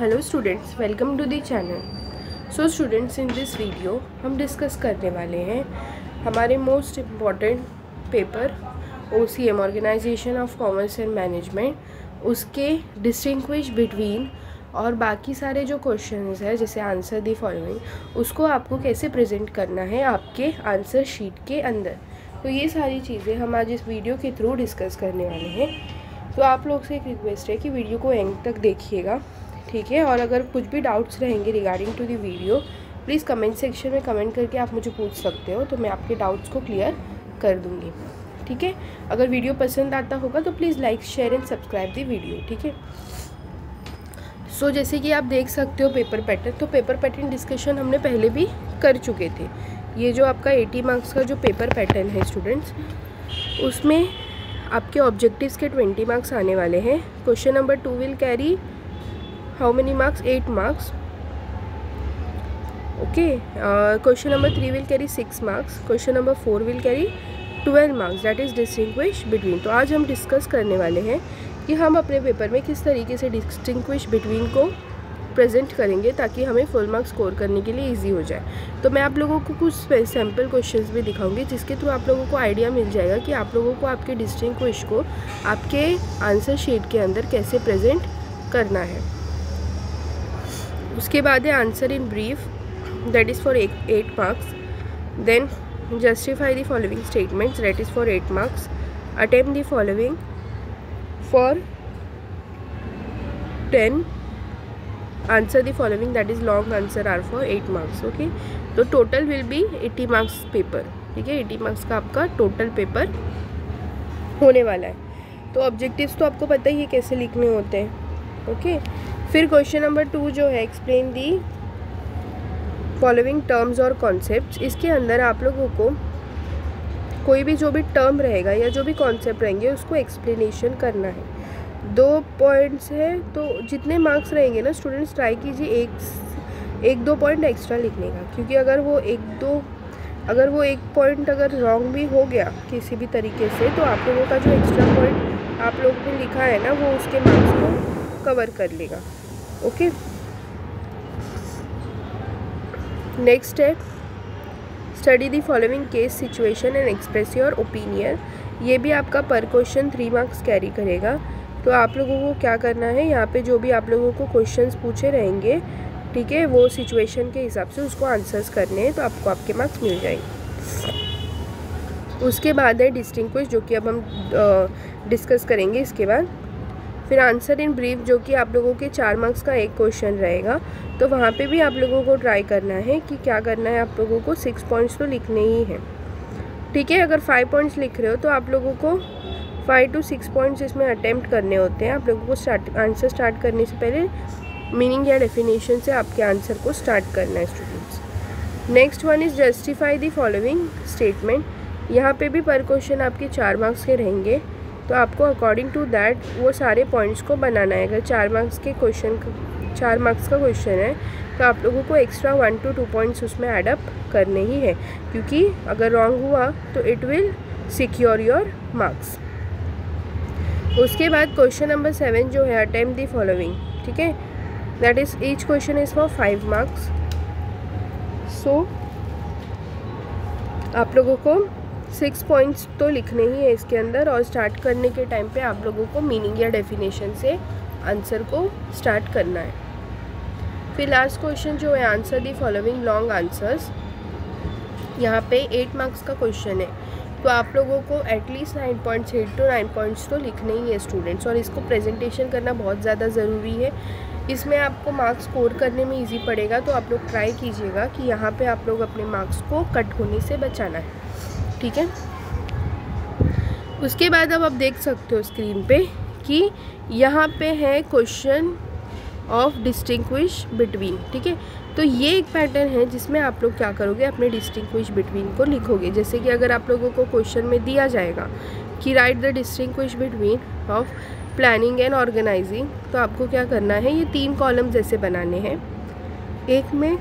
Hello students, welcome to the channel. So students, in this video हम discuss करने वाले हैं हमारे most important paper OCM organisation of commerce and management, उसके distinguish between और बाकी सारे जो क्वेश्चंस है जैसे आंसर दी फॉलोइंग, उसको आपको कैसे प्रेजेंट करना है आपके आंसर शीट के अंदर। तो ये सारी चीज़ें हम आज इस वीडियो के थ्रू डिस्कस करने वाले हैं। तो आप लोग से एक रिक्वेस्ट है कि वीडियो को एंड तक देखिएगा, ठीक है। और अगर कुछ भी डाउट्स रहेंगे regarding to the video, please comment section में कमेंट करके आप मुझे पूछ सकते हो, तो मैं आपके डाउट्स को क्लियर कर दूँगी, ठीक है। अगर वीडियो पसंद आता होगा तो please like, share and subscribe the video, ठीक है। सो जैसे कि आप देख सकते हो पेपर पैटर्न, तो पेपर पैटर्न डिस्कशन हमने पहले भी कर चुके थे। ये जो आपका 80 मार्क्स का जो पेपर पैटर्न है स्टूडेंट्स, उसमें आपके ऑब्जेक्टिव्स के 20 मार्क्स आने वाले हैं। Question number 2 will carry how many marks? 8 marks, okay. Question number 3 will carry 6 marks. Question number 4 will carry 12 marks, that is distinguish between. तो आज हम डिस्कस करने वाले हैं कि हम अपने पेपर में किस तरीके से डिस्टिंग्विश बिटवीन को प्रेजेंट करेंगे ताकि हमें फुल मार्क्स स्कोर करने के लिए इजी हो जाए। तो मैं आप लोगों को कुछ सैम्पल क्वेश्चंस भी दिखाऊंगी जिसके थ्रू आप लोगों को आइडिया मिल जाएगा कि आप लोगों को आपके डिस्टिंग्विश को आपके आंसर शीट के अंदर कैसे प्रेजेंट करना है। उसके बाद है answer in brief, that is for 8 marks. Then justify the following statements, that is for 8 marks. Attempt the following for 10, answer the following, that is long answer are for 8 marks, okay. तो total will be 80 marks paper, ठीक है। 80 marks का आपका total paper होने वाला है। तो objectives तो आपको पता ही है कैसे लिखने होते हैं, ओके। फिर क्वेश्चन नंबर 2 जो है, एक्सप्लेन दी फॉलोइंग टर्म्स और कॉन्सेप्ट्स। इसके अंदर आप लोगों को कोई भी जो भी टर्म रहेगा या जो भी कॉन्सेप्ट रहेंगे उसको एक्सप्लेनेशन करना है। 2 पॉइंट्स है, तो जितने मार्क्स रहेंगे ना स्टूडेंट्स, ट्राई कीजिए एक दो पॉइंट एक्स्ट्रा लिखने का, क्योंकि अगर वो एक पॉइंट अगर रॉन्ग भी हो गया किसी भी तरीके से, तो आप लोगों का जो एक्स्ट्रा पॉइंट आप लोगों ने लिखा है ना, वो उसके मार्क्स को कवर कर लेगा, ओके। नेक्स्ट है study the following case situation and express your opinion. ये भी आपका पर क्वेश्चन 3 मार्क्स कैरी करेगा। तो आप लोगों को क्या करना है, यहाँ पे जो भी आप लोगों को क्वेश्चंस पूछे रहेंगे, ठीक है, वो सिचुएशन के हिसाब से उसको आंसर्स करने हैं, तो आपको आपके मार्क्स मिल जाएंगे। उसके बाद है डिस्टिंग्विश, जो कि अब हम डिस्कस करेंगे इसके बाद। फिर आंसर इन ब्रीफ, जो कि आप लोगों के 4 मार्क्स का एक क्वेश्चन रहेगा। तो वहाँ पे भी आप लोगों को ट्राई करना है कि क्या करना है, आप लोगों को 6 पॉइंट्स तो लिखने ही हैं, ठीक है। अगर 5 पॉइंट्स लिख रहे हो तो आप लोगों को 5 to 6 पॉइंट्स इसमें अटेम्प्ट करने होते हैं। आप लोगों को आंसर स्टार्ट करने से पहले मीनिंग या डेफिनेशन से आपके आंसर को स्टार्ट करना है students. Next one is justify the following statement. यहाँ पे भी पर क्वेश्चन आपके 4 मार्क्स के रहेंगे, तो आपको अकॉर्डिंग टू दैट वो सारे पॉइंट्स को बनाना है। अगर 4 मार्क्स का क्वेश्चन है तो आप लोगों को एक्स्ट्रा 1 to 2 पॉइंट्स उसमें एडअप करने ही है, क्योंकि अगर रॉन्ग हुआ तो it will secure your marks. उसके बाद क्वेश्चन नंबर 7 जो है, अटेम्प्ट द फॉलोइंग, ठीक है, that is each question is for 5 marks. So आप लोगों को 6 पॉइंट्स तो लिखने ही है इसके अंदर, और स्टार्ट करने के टाइम पे आप लोगों को मीनिंग या डेफिनेशन से आंसर को स्टार्ट करना है। फिर लास्ट क्वेश्चन जो है, answer the following long answers. यहाँ पे 8 मार्क्स का क्वेश्चन है, तो आप लोगों को एटलीस्ट 9.8 to 9 पॉइंट्स तो लिखने ही है स्टूडेंट्स, और इसको प्रेजेंटेशन करना बहुत ज़्यादा ज़रूरी है। इसमें आपको मार्क्स स्कोर करने में इजी पड़ेगा, तो आप लोग ट्राई कीजिएगा कि यहाँ पे आप लोग अपने मार्क्स को कट होने से बचाना है, ठीक है। उसके बाद अब आप देख सकते हो स्क्रीन पे कि यहाँ पे है क्वेश्चन ऑफ डिस्टिंग्विश बिटवीन, ठीक है। तो ये एक पैटर्न है जिसमें आप लोग क्या करोगे, अपने डिस्टिंग्विश बिटवीन को लिखोगे। जैसे कि अगर आप लोगों को क्वेश्चन में दिया जाएगा कि write the distinguish between of planning and organising, तो आपको क्या करना है, ये 3 कॉलम जैसे बनाने हैं। एक में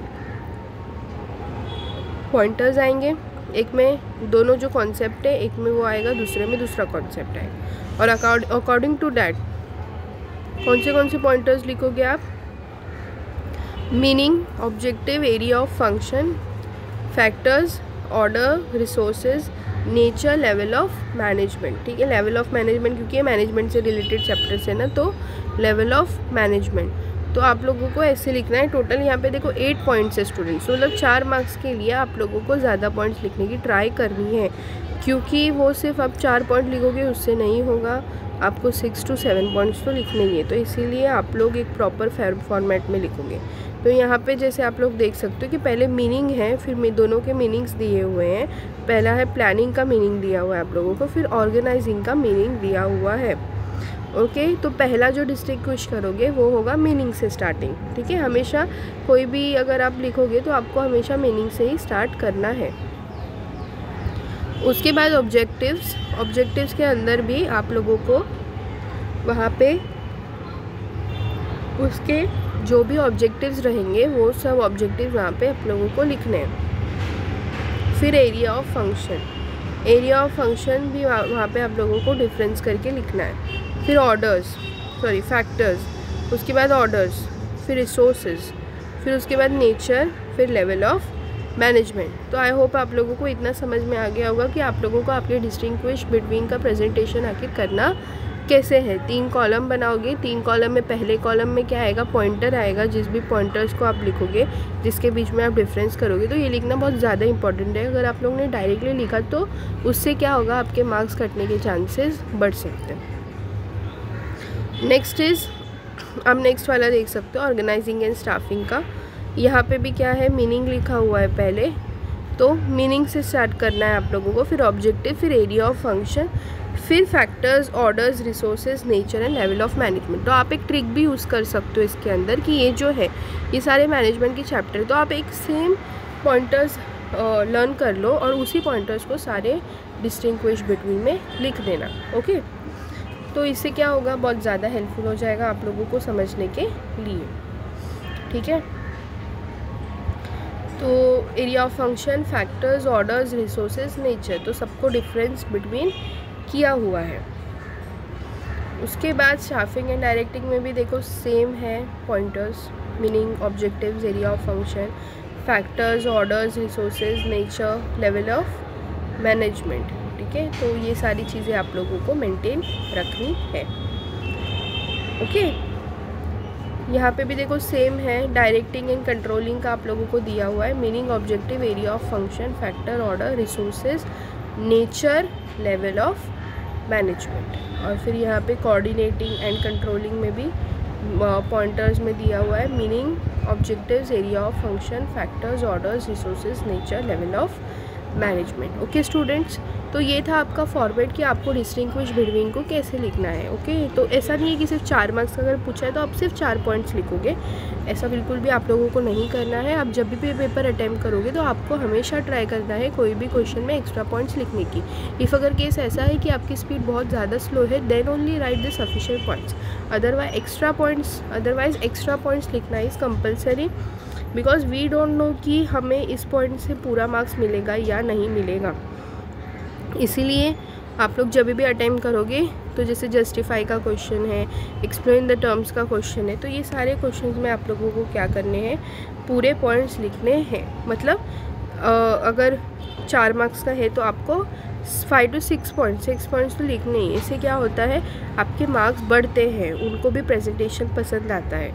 पॉइंटर्स आएंगे, एक में दोनों जो कॉन्सेप्ट है, एक में वो आएगा, दूसरे में दूसरा कॉन्सेप्ट आएगा। और अकॉर्डिंग टू डैट कौन से पॉइंटर्स लिखोगे आप, meaning, objective, area of function, factors, order, resources, nature, level of management. ठीक है, लेवल ऑफ मैनेजमेंट क्योंकि ये मैनेजमेंट से रिलेटेड चैप्टर्स है ना, तो लेवल ऑफ मैनेजमेंट। तो आप लोगों को ऐसे लिखना है। टोटल यहाँ पे देखो 8 पॉइंट्स है स्टूडेंट्स, तो मतलब 4 मार्क्स के लिए आप लोगों को ज़्यादा पॉइंट्स लिखने की ट्राई करनी है, क्योंकि वो सिर्फ आप 4 पॉइंट लिखोगे उससे नहीं होगा, आपको 6 to 7 पॉइंट्स तो लिखने ही है। तो इसीलिए आप लोग एक प्रॉपर फॉर्मेट में लिखोगे। तो यहाँ पे जैसे आप लोग देख सकते हो कि पहले मीनिंग है, फिर दोनों के मीनिंग्स दिए हुए हैं। पहला है प्लानिंग का मीनिंग दिया हुआ है आप लोगों को, फिर ऑर्गेनाइजिंग का मीनिंग दिया हुआ है। ओके, तो पहला जो डिस्टिंग्विश करोगे वो होगा मीनिंग से स्टार्टिंग। ठीक है, हमेशा कोई भी अगर आप लिखोगे तो आपको हमेशा मीनिंग से ही स्टार्ट करना है। उसके बाद ऑब्जेक्टिव्स, ऑब्जेक्टिव्स के अंदर भी आप लोगों को वहाँ पे उसके जो भी ऑब्जेक्टिव्स रहेंगे वो सब ऑब्जेक्टिव्स वहाँ पे आप लोगों को लिखने हैं। फिर area of function, area of function भी वहाँ पे आप लोगों को डिफरेंस करके लिखना है। फिर फैक्टर्स, उसके बाद ऑर्डर्स, फिर रिसोर्सेज, फिर उसके बाद नेचर, फिर लेवल ऑफ मैनेजमेंट। तो आई होप आप लोगों को इतना समझ में आ गया होगा कि आप लोगों को आपके डिस्टिंग्विश बिटवीन का प्रेजेंटेशन आखिर करना कैसे है। 3 कॉलम बनाओगे, 3 कॉलम में पहले कॉलम में क्या आएगा, पॉइंटर आएगा। जिस भी पॉइंटर्स को आप लिखोगे जिसके बीच में आप डिफरेंस करोगे, तो ये लिखना बहुत ज़्यादा इंपॉर्टेंट है। अगर आप लोगों ने डायरेक्टली लिखा तो उससे क्या होगा, आपके मार्क्स कटने के चांसेस बढ़ सकते हैं। नेक्स्ट इज़, आप नेक्स्ट वाला देख सकते हो ऑर्गेनाइजिंग एंड स्टाफिंग का। यहाँ पे भी क्या है, मीनिंग लिखा हुआ है पहले, तो मीनिंग से स्टार्ट करना है आप लोगों को, फिर ऑब्जेक्टिव, फिर एरिया ऑफ फंक्शन, फिर factors, orders, resources, nature and level of management. तो आप एक ट्रिक भी यूज़ कर सकते हो इसके अंदर कि ये जो है ये सारे मैनेजमेंट के चैप्टर, तो आप एक सेम पॉइंटर्स लर्न कर लो और उसी पॉइंटर्स को सारे डिस्टिंग्विश बिटवीन में लिख देना। ओके, तो इससे क्या होगा, बहुत ज़्यादा हेल्पफुल हो जाएगा आप लोगों को समझने के लिए। ठीक है, तो area of function, factors, orders, resources, nature, तो सबको डिफरेंस बिटवीन किया हुआ है। उसके बाद स्टाफिंग एंड डायरेक्टिंग में भी देखो सेम है, pointers, meaning, objectives, area of function, factors, orders, resources, nature, level of management. ठीक है, तो ये सारी चीज़ें आप लोगों को मेंटेन रखनी है। ओके, यहाँ पे भी देखो सेम है, डायरेक्टिंग एंड कंट्रोलिंग का आप लोगों को दिया हुआ है। Meaning, objective, area of function, factor, order, resources, nature, level of management. और फिर यहाँ पे कोऑर्डिनेटिंग एंड कंट्रोलिंग में भी पॉइंटर्स में दिया हुआ है। Meaning, objectives, area of function, factors, orders, resources, nature, level of management. Okay students, तो ये था आपका फॉर्मेट कि आपको डिस्टिंग्विश बिटवीन को कैसे लिखना है। ओके, तो ऐसा नहीं है कि सिर्फ 4 मार्क्स अगर पूछा है तो आप सिर्फ 4 पॉइंट्स लिखोगे, ऐसा बिल्कुल भी आप लोगों को नहीं करना है। आप जब भी पेपर अटैम्प्ट करोगे तो आपको हमेशा ट्राई करना है कोई भी क्वेश्चन में एक्स्ट्रा पॉइंट्स लिखने की। इफ़ अगर केस ऐसा है कि आपकी स्पीड बहुत ज़्यादा स्लो है, then only write the sufficient points, otherwise extra points लिखना is compulsory, because we don't know कि हमें इस पॉइंट से पूरा मार्क्स मिलेगा या नहीं मिलेगा। इसीलिए आप लोग जब भी अटेम्प्ट करोगे तो जैसे जस्टिफाई का क्वेश्चन है, एक्सप्लेन द टर्म्स का क्वेश्चन है, तो ये सारे क्वेश्चंस में आप लोगों को क्या करने हैं, पूरे पॉइंट्स लिखने हैं। मतलब अगर 4 मार्क्स का है तो आपको 5 to 6 पॉइंट्स तो लिखने ही। इससे क्या होता है, आपके मार्क्स बढ़ते हैं, उनको भी प्रेजेंटेशन पसंद आता है।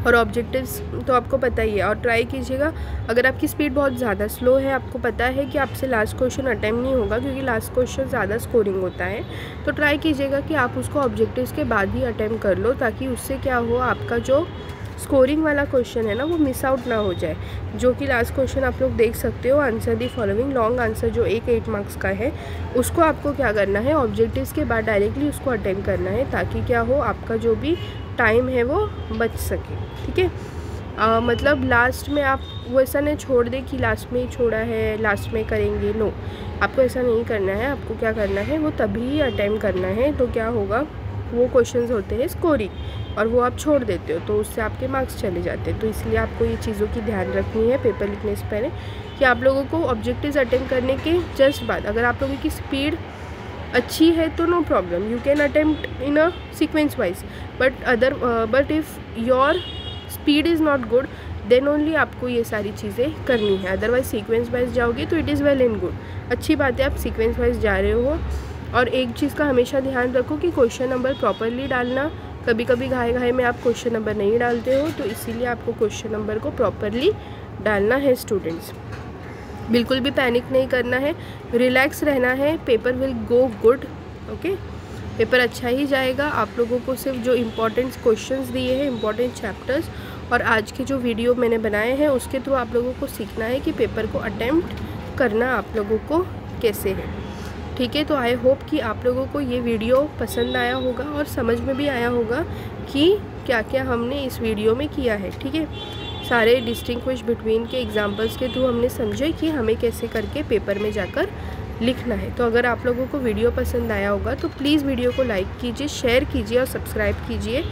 और ऑब्जेक्टिव्स तो आपको पता ही है। और ट्राई कीजिएगा, अगर आपकी स्पीड बहुत ज़्यादा स्लो है, आपको पता है कि आपसे लास्ट क्वेश्चन अटेम्प्ट नहीं होगा क्योंकि लास्ट क्वेश्चन ज़्यादा स्कोरिंग होता है, तो ट्राई कीजिएगा कि आप उसको ऑब्जेक्टिव्स के बाद ही अटेम्प्ट कर लो, ताकि उससे क्या हो, आपका जो स्कोरिंग वाला क्वेश्चन है ना वो मिस आउट ना हो जाए। जो कि लास्ट क्वेश्चन आप लोग देख सकते हो, answer the following long answer, जो 8 मार्क्स का है, उसको आपको क्या करना है, ऑब्जेक्टिव्स के बाद डायरेक्टली उसको अटेम्प्ट करना है, ताकि क्या हो, आपका जो भी टाइम है वो बच सके। ठीक है, मतलब लास्ट में आप वो ऐसा नहीं छोड़ दे कि लास्ट में ही छोड़ा है, लास्ट में करेंगे, नो, आपको ऐसा नहीं करना है। आपको क्या करना है, वो तभी ही अटेम्प्ट करना है। तो क्या होगा, वो क्वेश्चंस होते हैं स्कोरिंग और वो आप छोड़ देते हो तो उससे आपके मार्क्स चले जाते हैं। तो इसलिए आपको ये चीज़ों की ध्यान रखनी है पेपर लिखने से पहले, कि आप लोगों को ऑब्जेक्टिव्स अटेम्प्ट करने के जस्ट बाद, अगर आप लोगों की स्पीड अच्छी है तो no problem, you can attempt in a sequence wise, but if your speed is not good, then only आपको ये सारी चीज़ें करनी है। अदरवाइज सीक्वेंस वाइज जाओगे तो it is well and good, अच्छी बात है आप सीक्वेंस वाइज जा रहे हो। और एक चीज़ का हमेशा ध्यान रखो कि क्वेश्चन नंबर प्रॉपरली डालना। कभी कभी घाई घाई में आप क्वेश्चन नंबर नहीं डालते हो, तो इसीलिए आपको क्वेश्चन नंबर को प्रॉपरली डालना है स्टूडेंट्स। बिल्कुल भी पैनिक नहीं करना है, रिलैक्स रहना है, paper will go good. Okay, paper अच्छा ही जाएगा। आप लोगों को सिर्फ जो इम्पोर्टेंट क्वेश्चंस दिए हैं, इम्पोर्टेंट चैप्टर्स और आज के जो वीडियो मैंने बनाए हैं उसके थ्रू आप लोगों को सीखना है कि पेपर को अटेम्प्ट करना आप लोगों को कैसे है। ठीक है, तो आई होप कि आप लोगों को ये वीडियो पसंद आया होगा और समझ में भी आया होगा कि क्या क्या हमने इस वीडियो में किया है। ठीक है, सारे डिस्टिंग्विश बिटवीन के एग्जांपल्स के थ्रू हमने समझे कि हमें कैसे करके पेपर में जाकर लिखना है। तो अगर आप लोगों को वीडियो पसंद आया होगा तो प्लीज़ वीडियो को लाइक कीजिए, शेयर कीजिए और सब्सक्राइब कीजिए।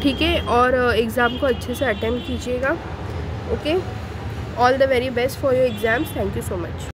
ठीक है, और एग्ज़ाम को अच्छे से अटेम्प्ट कीजिएगा। Okay, all the very best for your exams. Thank you so much.